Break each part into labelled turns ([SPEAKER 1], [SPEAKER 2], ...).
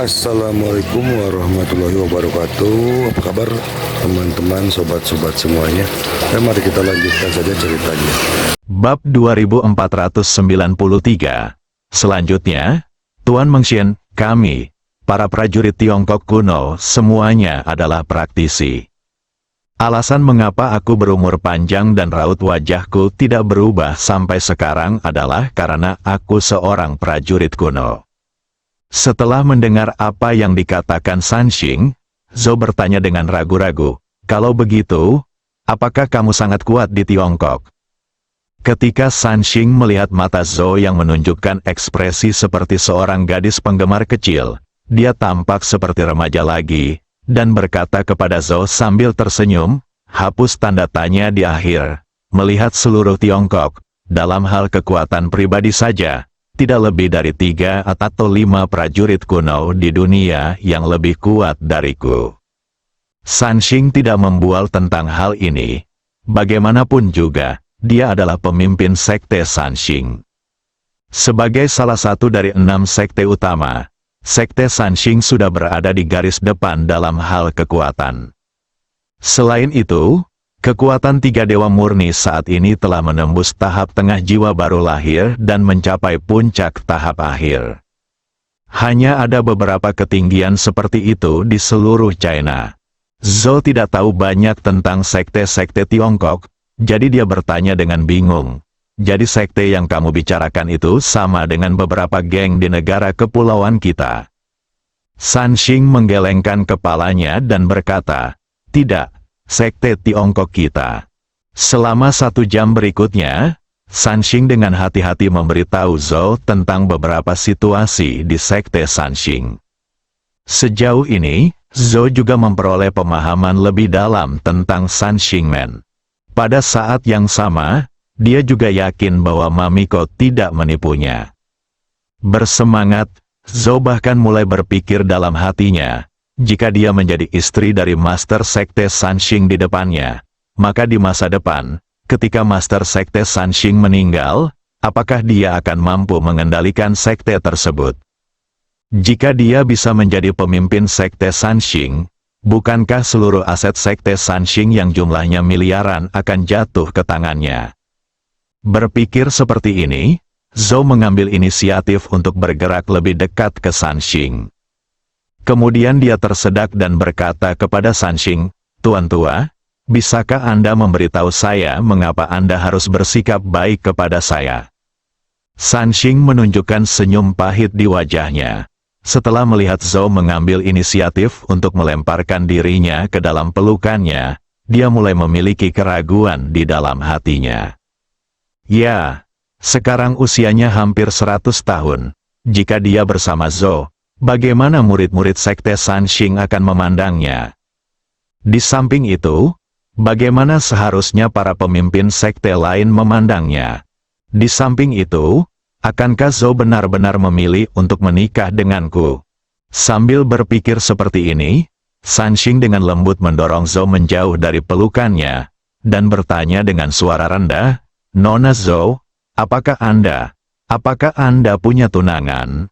[SPEAKER 1] Assalamualaikum warahmatullahi wabarakatuh. Apa kabar teman-teman, sobat-sobat semuanya? Mari kita lanjutkan saja ceritanya.
[SPEAKER 2] Bab 2493. Selanjutnya, Tuan Mengxian, kami, para prajurit Tiongkok kuno, semuanya adalah praktisi. Alasan mengapa aku berumur panjang dan raut wajahku tidak berubah sampai sekarang adalah karena aku seorang prajurit kuno. Setelah mendengar apa yang dikatakan Sanxing, Zhou bertanya dengan ragu-ragu, "Kalau begitu, apakah kamu sangat kuat di Tiongkok?" Ketika Sanxing melihat mata Zhou yang menunjukkan ekspresi seperti seorang gadis penggemar kecil, dia tampak seperti remaja lagi, dan berkata kepada Zhou sambil tersenyum, "Hapus tanda tanya di akhir. Melihat seluruh Tiongkok, dalam hal kekuatan pribadi saja, tidak lebih dari 3 atau 5 prajurit kuno di dunia yang lebih kuat dariku." Sanxing tidak membual tentang hal ini. Bagaimanapun juga, dia adalah pemimpin sekte Sanxing. Sebagai salah satu dari 6 sekte utama, sekte Sanxing sudah berada di garis depan dalam hal kekuatan. Selain itu, kekuatan 3 dewa murni saat ini telah menembus tahap tengah jiwa baru lahir dan mencapai puncak tahap akhir. Hanya ada beberapa ketinggian seperti itu di seluruh China. Zhou tidak tahu banyak tentang sekte-sekte Tiongkok, jadi dia bertanya dengan bingung. "Jadi sekte yang kamu bicarakan itu sama dengan beberapa geng di negara kepulauan kita?" Sanxing menggelengkan kepalanya dan berkata, "Tidak. Sekte Tiongkok kita." Selama 1 jam berikutnya, Sanxing dengan hati-hati memberitahu Zhou tentang beberapa situasi di sekte Sanxing. Sejauh ini, Zhou juga memperoleh pemahaman lebih dalam tentang Sanxing Men. Pada saat yang sama, dia juga yakin bahwa Mamiko tidak menipunya. Bersemangat, Zhou bahkan mulai berpikir dalam hatinya, jika dia menjadi istri dari Master Sekte Sanxing di depannya, maka di masa depan, ketika Master Sekte Sanxing meninggal, apakah dia akan mampu mengendalikan sekte tersebut? Jika dia bisa menjadi pemimpin Sekte Sanxing, bukankah seluruh aset Sekte Sanxing yang jumlahnya miliaran akan jatuh ke tangannya? Berpikir seperti ini, Zhou mengambil inisiatif untuk bergerak lebih dekat ke Sanxing. Kemudian dia tersedak dan berkata kepada Sanxing, "Tuan tua, bisakah Anda memberitahu saya mengapa Anda harus bersikap baik kepada saya?" Sanxing menunjukkan senyum pahit di wajahnya. Setelah melihat Zhou mengambil inisiatif untuk melemparkan dirinya ke dalam pelukannya, dia mulai memiliki keraguan di dalam hatinya. Ya, sekarang usianya hampir 100 tahun. Jika dia bersama Zhou, bagaimana murid-murid sekte Sanxing akan memandangnya? Di samping itu, bagaimana seharusnya para pemimpin sekte lain memandangnya? Di samping itu, akankah Zhou benar-benar memilih untuk menikah denganku? Sambil berpikir seperti ini, Sanxing dengan lembut mendorong Zhou menjauh dari pelukannya, dan bertanya dengan suara rendah, "Nona Zhou, apakah Anda punya tunangan?"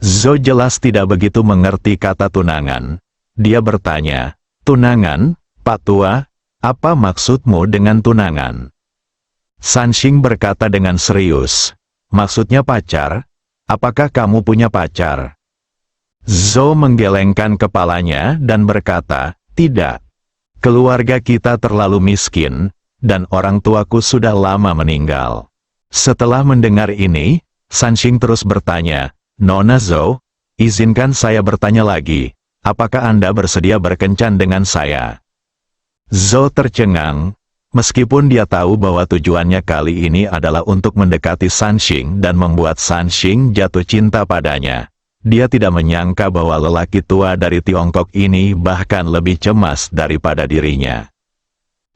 [SPEAKER 2] Zhou jelas tidak begitu mengerti kata tunangan. Dia bertanya, "Tunangan, Pak Tua? Apa maksudmu dengan tunangan?" Sanxing berkata dengan serius, "Maksudnya pacar? Apakah kamu punya pacar?" Zhou menggelengkan kepalanya dan berkata, "Tidak. Keluarga kita terlalu miskin, dan orang tuaku sudah lama meninggal." Setelah mendengar ini, Sanxing terus bertanya, "Nona Zhou, izinkan saya bertanya lagi, apakah Anda bersedia berkencan dengan saya?" Zhou tercengang, meskipun dia tahu bahwa tujuannya kali ini adalah untuk mendekati Sanxing dan membuat Sanxing jatuh cinta padanya. Dia tidak menyangka bahwa lelaki tua dari Tiongkok ini bahkan lebih cemas daripada dirinya.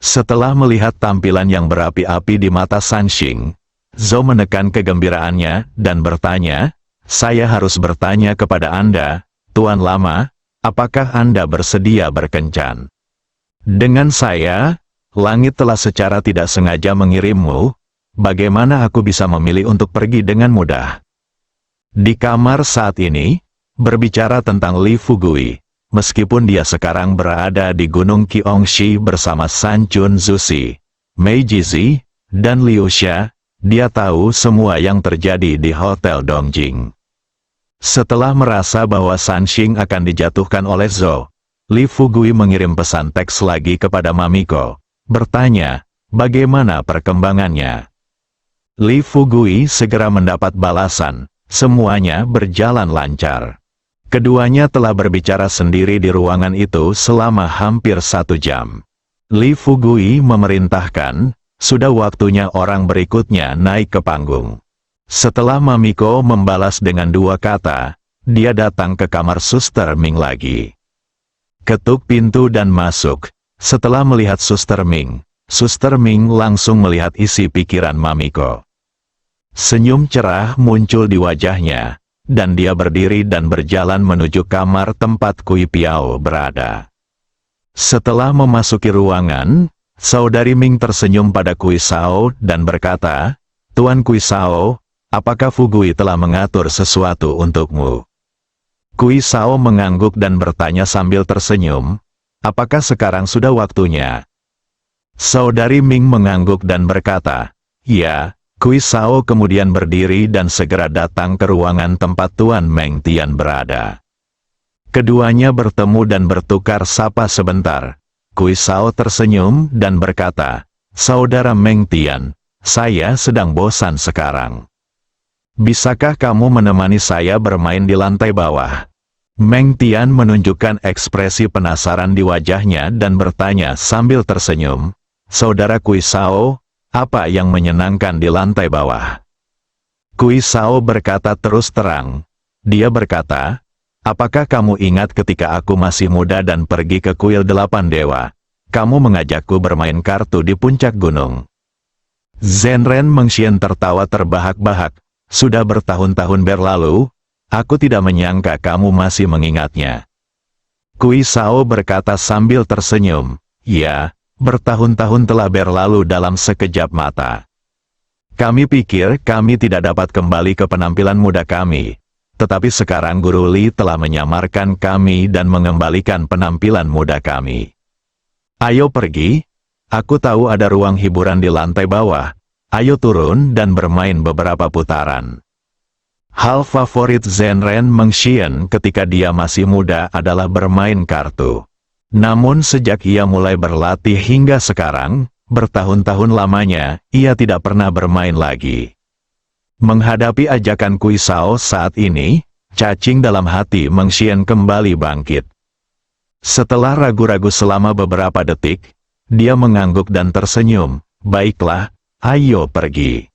[SPEAKER 2] Setelah melihat tampilan yang berapi-api di mata Sanxing, Zhou menekan kegembiraannya dan bertanya, "Saya harus bertanya kepada Anda, Tuan Lama, apakah Anda bersedia berkencan dengan saya? Langit telah secara tidak sengaja mengirimmu. Bagaimana aku bisa memilih untuk pergi dengan mudah?" Di kamar saat ini, berbicara tentang Li Fugui. Meskipun dia sekarang berada di Gunung Qiongshi bersama San Chun Zushi, Mei Jizi, dan Liu Xia, dia tahu semua yang terjadi di Hotel Dongjing. Setelah merasa bahwa San Xing akan dijatuhkan oleh Zhou, Li Fugui mengirim pesan teks lagi kepada Mamiko, bertanya, bagaimana perkembangannya. Li Fugui segera mendapat balasan, semuanya berjalan lancar. Keduanya telah berbicara sendiri di ruangan itu selama hampir 1 jam. Li Fugui memerintahkan, sudah waktunya orang berikutnya naik ke panggung. Setelah Mamiko membalas dengan 2 kata, dia datang ke kamar Suster Ming lagi. Ketuk pintu dan masuk. Setelah melihat Suster Ming langsung melihat isi pikiran Mamiko. Senyum cerah muncul di wajahnya, dan dia berdiri dan berjalan menuju kamar tempat Kui Piao berada. Setelah memasuki ruangan, Saudari Ming tersenyum pada Kui Sao dan berkata, Tuan Kui Sao, apakah Fugui telah mengatur sesuatu untukmu? Kui Sao mengangguk dan bertanya sambil tersenyum, apakah sekarang sudah waktunya? Saudari Ming mengangguk dan berkata, ya. Kui Sao kemudian berdiri dan segera datang ke ruangan tempat Tuan Meng Tian berada. Keduanya bertemu dan bertukar sapa sebentar. Kui Sao tersenyum dan berkata, Saudara Meng Tian, saya sedang bosan sekarang. Bisakah kamu menemani saya bermain di lantai bawah? Meng Tian menunjukkan ekspresi penasaran di wajahnya dan bertanya sambil tersenyum, Saudara Kui Sao, apa yang menyenangkan di lantai bawah? Kui Sao berkata terus terang. Dia berkata, apakah kamu ingat ketika aku masih muda dan pergi ke kuil 8 dewa? Kamu mengajakku bermain kartu di puncak gunung. Zenren Mengxian tertawa terbahak-bahak. Sudah bertahun-tahun berlalu, aku tidak menyangka kamu masih mengingatnya. Kui Sao berkata sambil tersenyum, ya. Bertahun-tahun telah berlalu dalam sekejap mata. Kami pikir kami tidak dapat kembali ke penampilan muda kami. Tetapi sekarang Guru Li telah menyamarkan kami dan mengembalikan penampilan muda kami. Ayo pergi. Aku tahu ada ruang hiburan di lantai bawah. Ayo turun dan bermain beberapa putaran. Hal favorit Zenren Mengxian ketika dia masih muda adalah bermain kartu. Namun sejak ia mulai berlatih hingga sekarang, bertahun-tahun lamanya, ia tidak pernah bermain lagi. Menghadapi ajakan Kui Sao saat ini, cacing dalam hati Mengxian kembali bangkit. Setelah ragu-ragu selama beberapa detik, dia mengangguk dan tersenyum, baiklah, ayo pergi.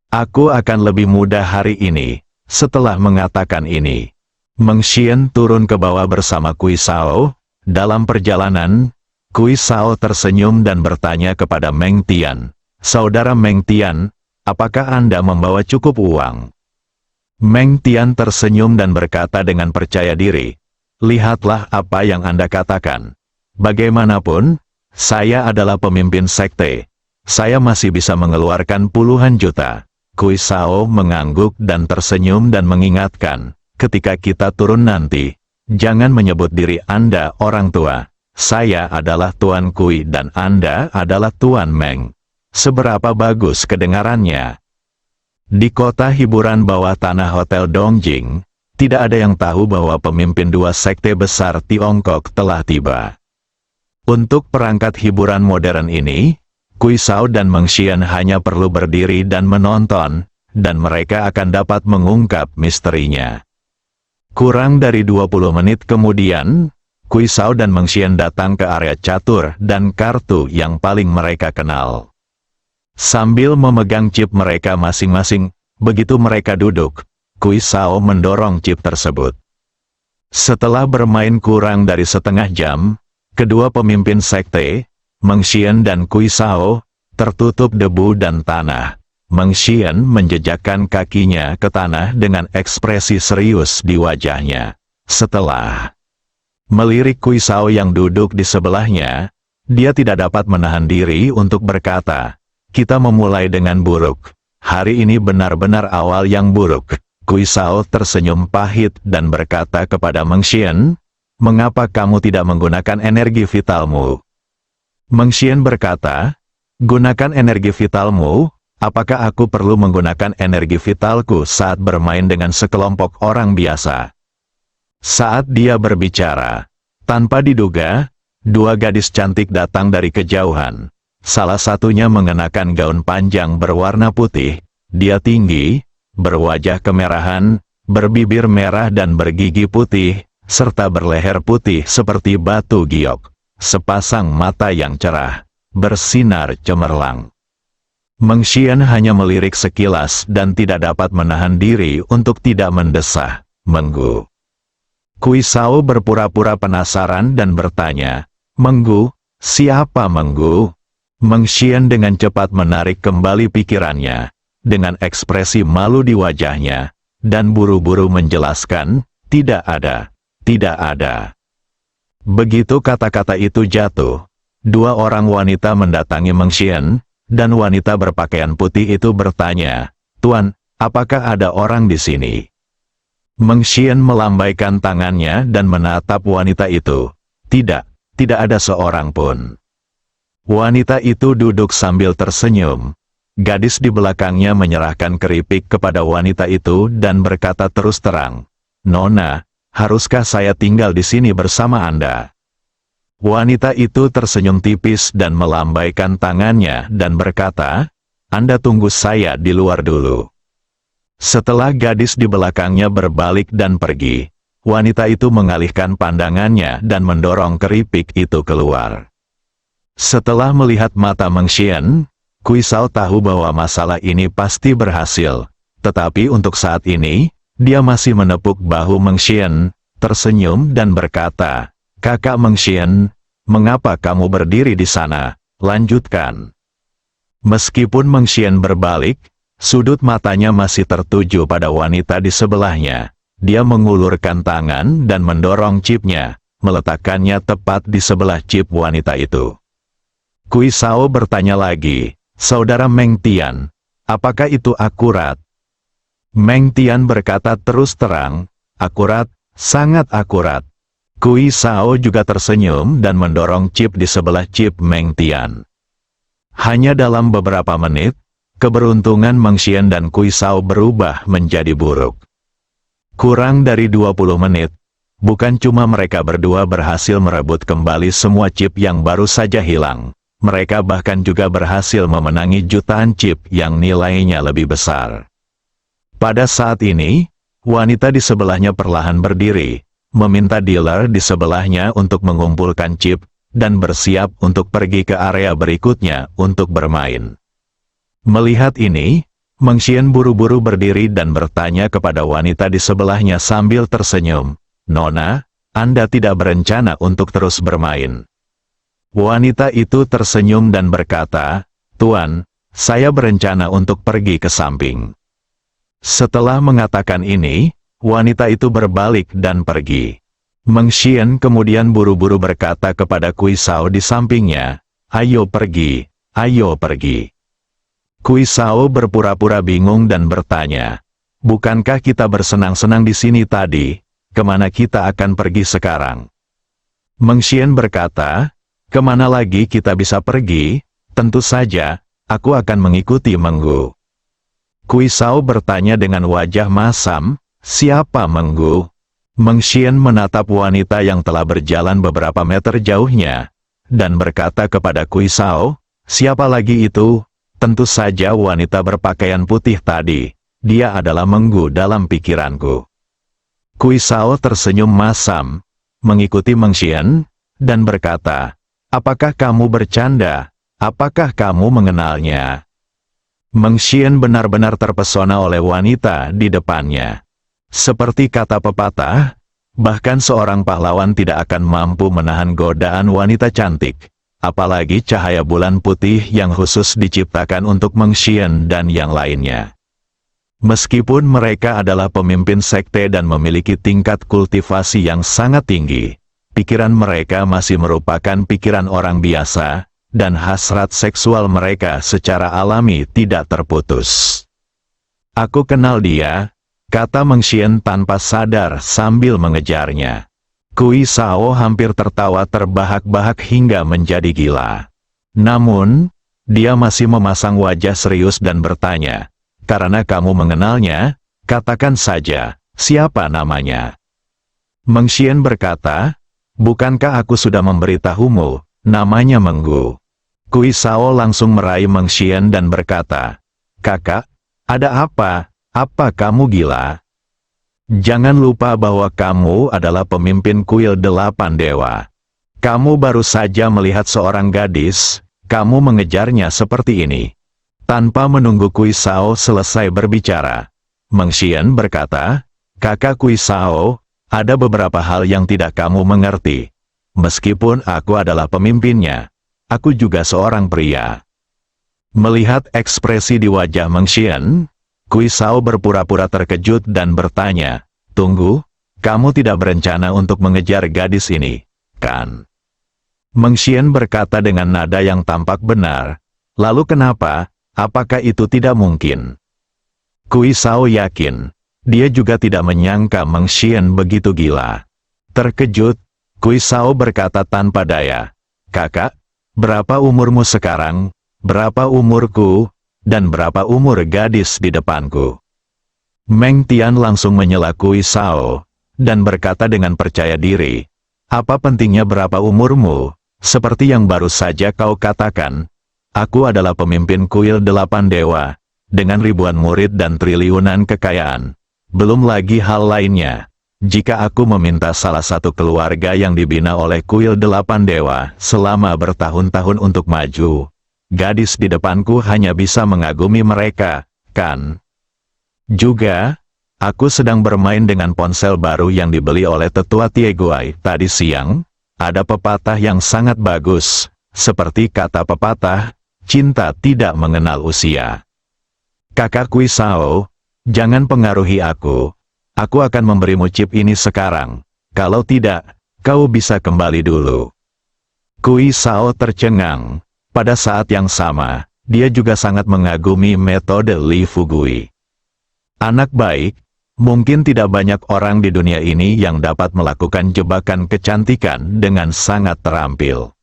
[SPEAKER 2] Aku akan lebih muda hari ini. Setelah mengatakan ini, Mengxian turun ke bawah bersama Kui Sao. Dalam perjalanan, Kui Sao tersenyum dan bertanya kepada Meng Tian, Saudara Meng Tian, apakah Anda membawa cukup uang? Meng Tian tersenyum dan berkata dengan percaya diri, lihatlah apa yang Anda katakan. Bagaimanapun, saya adalah pemimpin sekte. Saya masih bisa mengeluarkan puluhan juta. Kui Sao mengangguk dan tersenyum dan mengingatkan, ketika kita turun nanti, jangan menyebut diri Anda orang tua. Saya adalah Tuan Kui dan Anda adalah Tuan Meng. Seberapa bagus kedengarannya? Di kota hiburan bawah tanah Hotel Dongjing, tidak ada yang tahu bahwa pemimpin 2 sekte besar Tiongkok telah tiba. Untuk perangkat hiburan modern ini, Kui Sao dan Mengxian hanya perlu berdiri dan menonton, dan mereka akan dapat mengungkap misterinya. Kurang dari 20 menit kemudian, Kui Sao dan Mengxian datang ke area catur dan kartu yang paling mereka kenal. Sambil memegang chip mereka masing-masing, begitu mereka duduk, Kui Sao mendorong chip tersebut. Setelah bermain kurang dari setengah jam, kedua pemimpin sekte, Mengxian dan Kui Sao, tertutup debu dan tanah. Mengxian menjejakkan kakinya ke tanah dengan ekspresi serius di wajahnya. Setelah melirik Kui Sao yang duduk di sebelahnya, dia tidak dapat menahan diri untuk berkata, kita memulai dengan buruk. Hari ini benar-benar awal yang buruk. Kuisao tersenyum pahit dan berkata kepada Meng Xian, "Mengapa kamu tidak menggunakan energi vitalmu?" Meng Xian berkata, "Gunakan energi vitalmu, apakah aku perlu menggunakan energi vitalku saat bermain dengan sekelompok orang biasa?" Saat dia berbicara, tanpa diduga, dua gadis cantik datang dari kejauhan. Salah satunya mengenakan gaun panjang berwarna putih, dia tinggi, berwajah kemerahan, berbibir merah dan bergigi putih, serta berleher putih seperti batu giok. Sepasang mata yang cerah, bersinar cemerlang. Meng Xian hanya melirik sekilas dan tidak dapat menahan diri untuk tidak mendesah, "Menggu." Kuisao berpura-pura penasaran dan bertanya, "Menggu, siapa Menggu?" Meng Xian dengan cepat menarik kembali pikirannya, dengan ekspresi malu di wajahnya, dan buru-buru menjelaskan, "Tidak ada, tidak ada." Begitu kata-kata itu jatuh, dua orang wanita mendatangi Meng Xian, dan wanita berpakaian putih itu bertanya, "Tuan, apakah ada orang di sini?" Meng Xian melambaikan tangannya dan menatap wanita itu. Tidak ada seorang pun. Wanita itu duduk sambil tersenyum. Gadis di belakangnya menyerahkan keripik kepada wanita itu dan berkata terus terang, "Nona, haruskah saya tinggal di sini bersama Anda?" Wanita itu tersenyum tipis dan melambaikan tangannya dan berkata, "Anda tunggu saya di luar dulu." Setelah gadis di belakangnya berbalik dan pergi, wanita itu mengalihkan pandangannya dan mendorong keripik itu keluar. Setelah melihat mata Meng Xian, Kuisao tahu bahwa masalah ini pasti berhasil, tetapi untuk saat ini, dia masih menepuk bahu Meng Xian, tersenyum dan berkata, "Kakak Meng Xian, mengapa kamu berdiri di sana? Lanjutkan." Meskipun Meng Xian berbalik, sudut matanya masih tertuju pada wanita di sebelahnya. Dia mengulurkan tangan dan mendorong chipnya, meletakkannya tepat di sebelah chip wanita itu. Kuisao bertanya lagi, "Saudara Meng Tian, apakah itu akurat?" Meng Tian berkata terus terang, "Akurat, sangat akurat." Kuisao juga tersenyum dan mendorong chip di sebelah chip Meng Tian. Hanya dalam beberapa menit, keberuntungan Meng Xian dan Kuisao berubah menjadi buruk. Kurang dari 20 menit, bukan cuma mereka berdua berhasil merebut kembali semua chip yang baru saja hilang, mereka bahkan juga berhasil memenangi jutaan chip yang nilainya lebih besar. Pada saat ini, wanita di sebelahnya perlahan berdiri, meminta dealer di sebelahnya untuk mengumpulkan chip, dan bersiap untuk pergi ke area berikutnya untuk bermain. Melihat ini, Meng Xian buru-buru berdiri dan bertanya kepada wanita di sebelahnya sambil tersenyum, "Nona, Anda tidak berencana untuk terus bermain?" Wanita itu tersenyum dan berkata, "Tuan, saya berencana untuk pergi ke samping." Setelah mengatakan ini, wanita itu berbalik dan pergi. Meng Xian kemudian buru-buru berkata kepada Kuisao di sampingnya, "Ayo pergi, ayo pergi." Kuisao berpura-pura bingung dan bertanya, "Bukankah kita bersenang-senang di sini tadi? Kemana kita akan pergi sekarang?" Meng Xian berkata, "Kemana lagi kita bisa pergi? Tentu saja, aku akan mengikuti Menggu." Kuisao bertanya dengan wajah masam, "Siapa Menggu?" Meng Xian menatap wanita yang telah berjalan beberapa meter jauhnya, dan berkata kepada Kuisao, "Siapa lagi itu?" "Tentu saja wanita berpakaian putih tadi, dia adalah Menggu dalam pikiranku." Kuisao tersenyum masam, mengikuti Meng Xian, dan berkata, "Apakah kamu bercanda? Apakah kamu mengenalnya?" Meng Xian benar-benar terpesona oleh wanita di depannya. Seperti kata pepatah, bahkan seorang pahlawan tidak akan mampu menahan godaan wanita cantik, apalagi cahaya bulan putih yang khusus diciptakan untuk Meng Xian dan yang lainnya. Meskipun mereka adalah pemimpin sekte dan memiliki tingkat kultivasi yang sangat tinggi, pikiran mereka masih merupakan pikiran orang biasa, dan hasrat seksual mereka secara alami tidak terputus. "Aku kenal dia, kata Meng Xian tanpa sadar sambil mengejarnya. Kui Sao hampir tertawa terbahak-bahak hingga menjadi gila. Namun, dia masih memasang wajah serius dan bertanya, "Karena kamu mengenalnya, katakan saja, siapa namanya?" Meng Xian berkata, "Bukankah aku sudah memberitahumu, namanya Menggu?" Kui Sao langsung meraih Meng Xian dan berkata, "Kakak, ada apa? Apa kamu gila? Jangan lupa bahwa kamu adalah pemimpin kuil 8 dewa. Kamu baru saja melihat seorang gadis, kamu mengejarnya seperti ini." Tanpa menunggu Kui Sao selesai berbicara, Meng Xian berkata, "Kakak Kui Sao, ada beberapa hal yang tidak kamu mengerti. Meskipun aku adalah pemimpinnya, aku juga seorang pria." Melihat ekspresi di wajah Meng Xian, Kui Sao berpura-pura terkejut dan bertanya, "Tunggu, kamu tidak berencana untuk mengejar gadis ini, kan?" Meng Xian berkata dengan nada yang tampak benar, "Lalu kenapa? Apakah itu tidak mungkin?" Kui Sao yakin, dia juga tidak menyangka Meng Xian begitu gila. Terkejut, Kui Sao berkata tanpa daya, "Kakak, berapa umurmu sekarang? Berapa umurku? Dan berapa umur gadis di depanku?" Meng Tian langsung menyela Kui Sao, dan berkata dengan percaya diri, "Apa pentingnya berapa umurmu? Seperti yang baru saja kau katakan, aku adalah pemimpin kuil 8 dewa, dengan ribuan murid dan triliunan kekayaan. Belum lagi hal lainnya. Jika aku meminta salah satu keluarga yang dibina oleh kuil 8 dewa selama bertahun-tahun untuk maju, gadis di depanku hanya bisa mengagumi mereka, kan? Juga, aku sedang bermain dengan ponsel baru yang dibeli oleh tetua Tieguai tadi siang. Ada pepatah yang sangat bagus, seperti kata pepatah, cinta tidak mengenal usia. Kakak Kui Sao, jangan pengaruhi aku. Aku akan memberimu chip ini sekarang. Kalau tidak, kau bisa kembali dulu." Kui Sao tercengang. Pada saat yang sama, dia juga sangat mengagumi metode Li Fugui. Anak baik, mungkin tidak banyak orang di dunia ini yang dapat melakukan jebakan kecantikan dengan sangat terampil.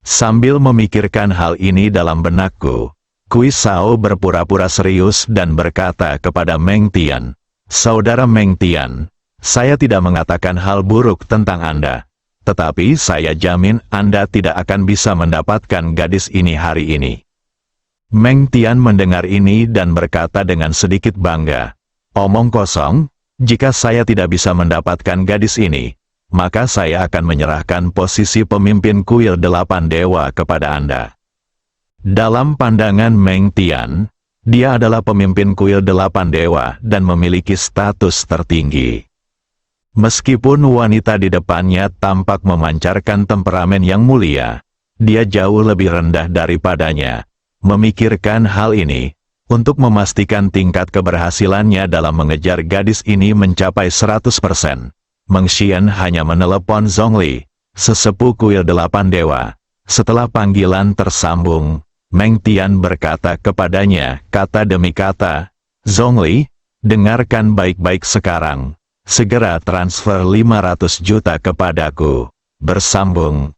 [SPEAKER 2] Sambil memikirkan hal ini dalam benakku, Kui Sao berpura-pura serius dan berkata kepada Meng Tian, "Saudara Meng Tian, saya tidak mengatakan hal buruk tentang Anda. Tetapi saya jamin Anda tidak akan bisa mendapatkan gadis ini hari ini." Meng Tian mendengar ini dan berkata dengan sedikit bangga, "Omong kosong, jika saya tidak bisa mendapatkan gadis ini, maka saya akan menyerahkan posisi pemimpin kuil 8 dewa kepada Anda." Dalam pandangan Meng Tian, dia adalah pemimpin kuil 8 dewa dan memiliki status tertinggi. Meskipun wanita di depannya tampak memancarkan temperamen yang mulia, dia jauh lebih rendah daripadanya. Memikirkan hal ini, untuk memastikan tingkat keberhasilannya dalam mengejar gadis ini mencapai 100%, Meng Xian hanya menelepon Zhongli, sesepuh kuil 8 dewa. Setelah panggilan tersambung, Meng Tian berkata kepadanya kata demi kata, "Zhongli, dengarkan baik-baik sekarang. Segera transfer 500 juta kepadaku." Bersambung.